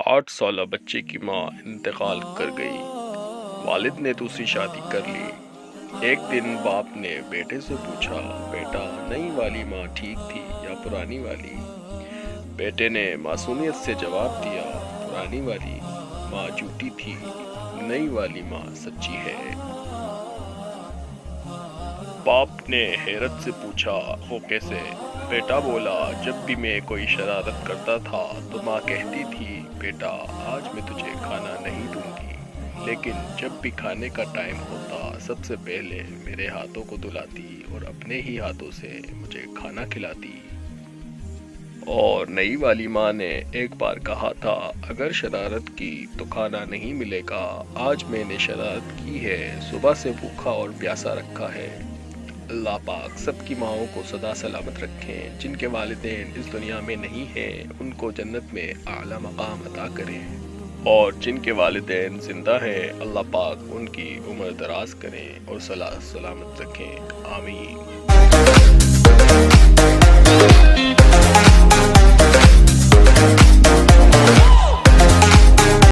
8 سالہ بچے کی ماں انتقال کر گئی۔ والد نے دوسری شادی کر لی۔ ایک دن باپ نے بیٹے سے پوچھا، بیٹا نئی والی ماں ٹھیک تھی یا پرانی والی؟ بیٹے نے معصومیت سے جواب دیا، پرانی والی ماں جھوٹی تھی، نئی والی ماں سچی ہے۔ باپ نے حیرت سے پوچھا، وہ کیسے؟ بیٹا بولا، جب بھی میں کوئی شرارت کرتا تھا تو ماں کہتی تھی، بیٹا آج میں تجھے کھانا نہیں دوں گی، لیکن جب بھی کھانے کا ٹائم ہوتا سب سے پہلے میرے ہاتھوں کو دھلاتی اور اپنے ہی ہاتھوں سے مجھے کھانا کھلاتی۔ اور نئی والی ماں نے ایک بار کہا تھا، اگر شرارت کی تو کھانا نہیں ملے گا، آج میں نے شرارت کی ہے، صبح سے بھوکا اور پیاسا رکھا ہے۔ اللہ پاک سب کی ماؤں کو سدا سلامت رکھیں، جن کے والدین اس دنیا میں نہیں ہیں ان کو جنت میں اعلیٰ مقام عطا کریں، اور جن کے والدین زندہ ہیں اللہ پاک ان کی عمر دراز کریں اور سلامت رکھیں، آمین۔